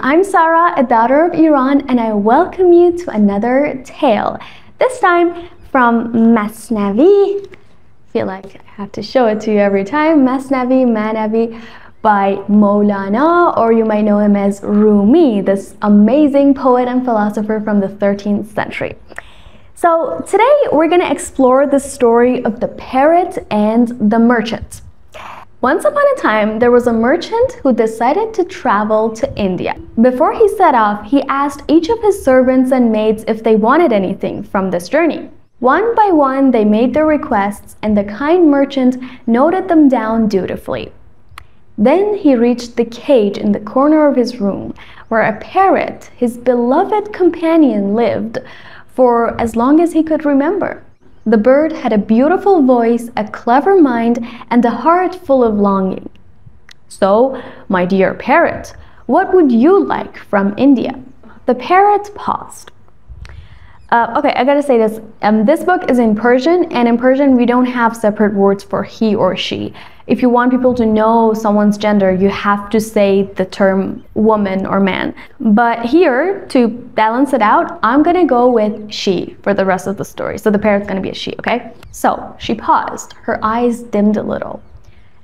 I'm Sarah, a daughter of Iran, and I welcome you to another tale. This time from Masnavi. I feel like I have to show it to you every time. Manavi by Maulana, or you might know him as Rumi, this amazing poet and philosopher from the 13th century. So today we're going to explore the story of the parrot and the merchant. Once upon a time, there was a merchant who decided to travel to India. Before he set off, he asked each of his servants and maids if they wanted anything from this journey. One by one, they made their requests, and the kind merchant noted them down dutifully. Then he reached the cage in the corner of his room, where a parrot, his beloved companion, lived for as long as he could remember. The bird had a beautiful voice, a clever mind, and a heart full of longing. So, my dear parrot, what would you like from India? The parrot paused. Okay, I gotta say this. This book is in Persian, and in Persian we don't have separate words for he or she. If you want people to know someone's gender, you have to say the term woman or man. But here, to balance it out, I'm gonna go with she for the rest of the story. So the parrot's gonna be a she, okay? So she paused, her eyes dimmed a little.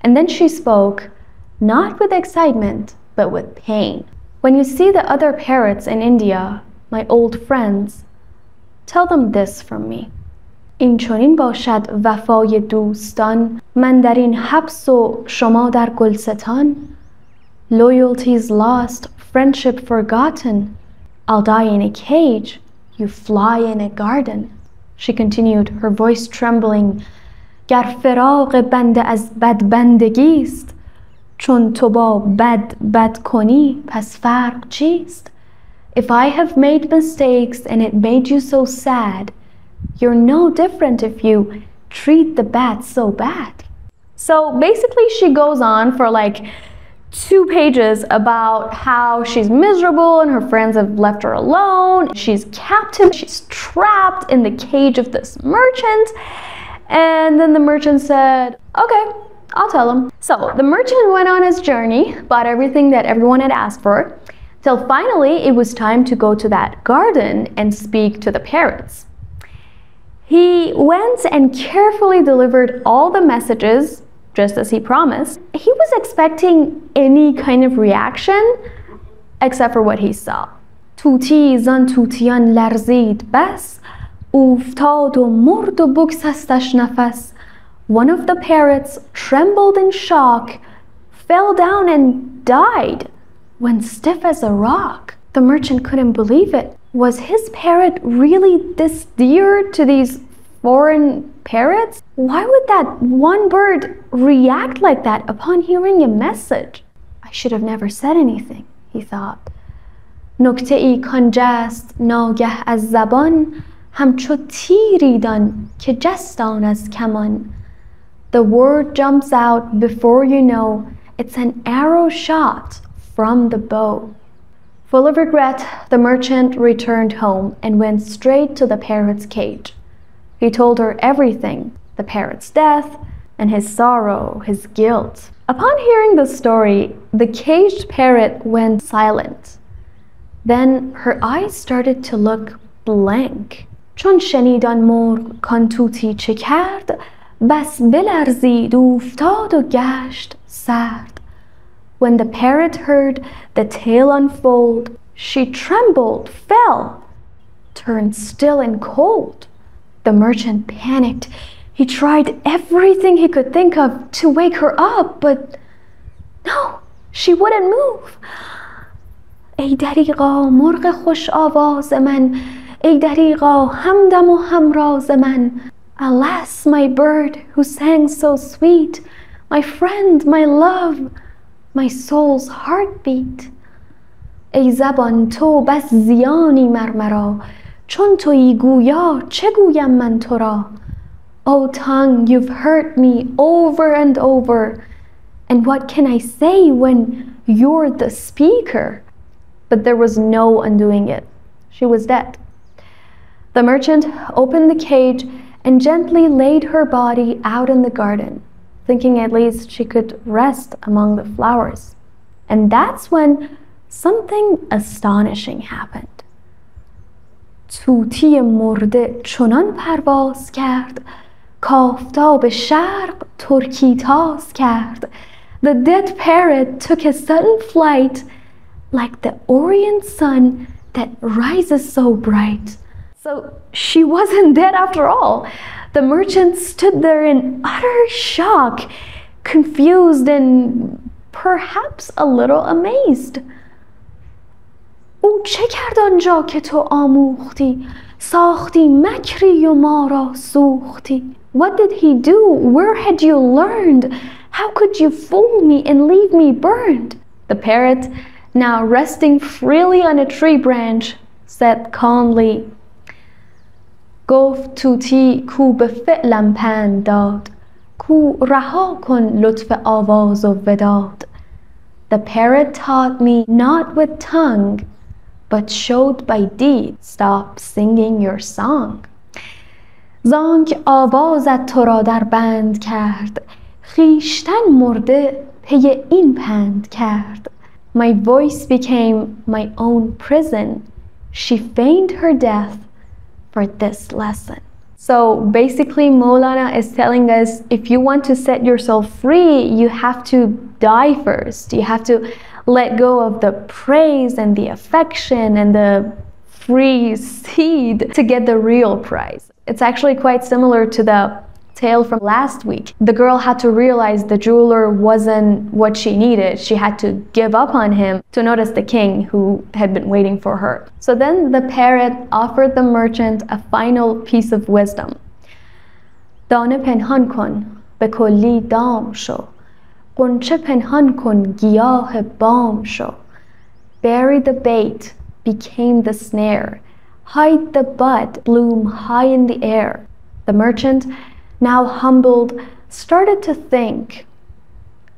And then she spoke, not with excitement, but with pain. When you see the other parrots in India, my old friends, tell them this from me. این چنین باشد وفای دوستان من در این حبس و شما در گلستان. Loyalty's lost, friendship forgotten. I'll die in a cage, you fly in a garden. She continued, her voice trembling. گر فراق بنده از بدبندگیست چون تو با بد کنی پس فرق چیست؟ If I have made mistakes and it made you so sad, you're no different if you treat the bad so bad. So basically she goes on for like 2 pages about how she's miserable and her friends have left her alone. She's captive, she's trapped in the cage of this merchant. And then the merchant said, okay, I'll tell him. So the merchant went on his journey, bought everything that everyone had asked for, till finally it was time to go to that garden and speak to the parrots. He went and carefully delivered all the messages, just as he promised. He was expecting any kind of reaction, except for what he saw. توتی زان توتیان لرزید بس افتاد و مرد و بگسستش نفس. One of the parrots trembled in shock, fell down and died when stiff as a rock. The merchant couldn't believe it. Was his parrot really this dear to these foreign parrots? Why would that one bird react like that upon hearing a message? I should have never said anything, he thought. نکته‌ای کان جست ناگه از زبان همچو تیری دان که جستان از کمان. The word jumps out before you know it's an arrow shot from the bow. Full of regret, the merchant returned home and went straight to the parrot's cage. He told her everything, the parrot's death and his sorrow, his guilt. Upon hearing the story, the caged parrot went silent. Then her eyes started to look blank. چون شنید آن مرغ کان توتی چه کرد بس بلرزید افتاد و گشت سرد. When the parrot heard the tale unfold, she trembled, fell, turned still and cold. The merchant panicked. He tried everything he could think of to wake her up, but no, she wouldn't move. ای دریغا مرغ خوش آواز من ای دریغا همدم و همراز من. Alas, my bird who sang so sweet, my friend, my love, my soul's heartbeat. ای زبان تو بس زیانی مرمرا چون تویی گویا چه گویم من تو را. Oh tongue, you've hurt me over and over, and what can I say when you're the speaker? But there was no undoing it. She was dead. The merchant opened the cage and gently laid her body out in the garden, thinking at least she could rest among the flowers. And that's when something astonishing happened. طوطی مرده چنان پرواز کرد کآفتاب شرق ترکی تاز کرد. The dead parrot took a sudden flight like the Orient sun that rises so bright. So she wasn't dead after all. The merchant stood there in utter shock, confused and perhaps a little amazed. او چه کرد آنجا که تو آموختی ساختی مکری و ما را سوختی. What did he do? Where had you learned? How could you fool me and leave me burned? The parrot, now resting freely on a tree branch, said calmly, گفت طوطی کو به فعلم پند داد کو رها کن لطف آواز و وداد. The parrot taught me not with tongue but showed by deed. Stop singing your song. زانک آوازت تو را در بند کرد خویشتن مرده پی این پند کرد. My voice became my own prison. She feigned her death for this lesson. So basically Maulana is telling us if you want to set yourself free, you have to die first. You have to let go of the praise and the affection and the free seed to get the real prize. It's actually quite similar to the tale from last week. The girl had to realize the jeweler wasn't what she needed. She had to give up on him to notice the king who had been waiting for her. So then the parrot offered the merchant a final piece of wisdom. دانه پنهان کن به کلی دام شو غنچه پنهان کن گیاه بام شو. Bury the bait, became the snare. Hide the bud, bloom high in the air. The merchant, now humbled, started to think,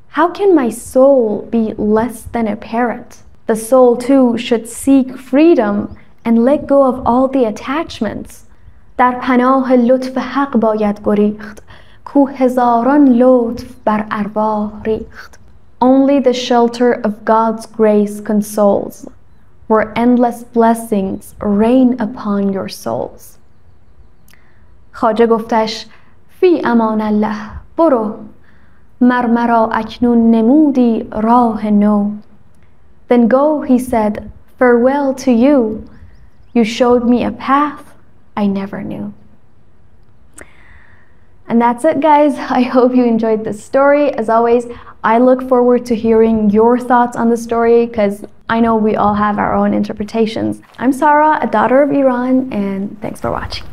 how can my soul be less than a parrot? The soul too should seek freedom and let go of all the attachments. در پناه لطف حق باید گریخت کو هزاران لطف بر ارواح ریخت. Only the shelter of God's grace consoles, where endless blessings rain upon your souls. خواجه گفتش فی امان الله برو مرمرا اکنون نمودی راه نو. Then go, he said, farewell to you. You showed me a path I never knew. And that's it, guys. I hope you enjoyed this story. As always, I look forward to hearing your thoughts on the story because I know we all have our own interpretations. I'm Sarah, a daughter of Iran, and thanks for watching.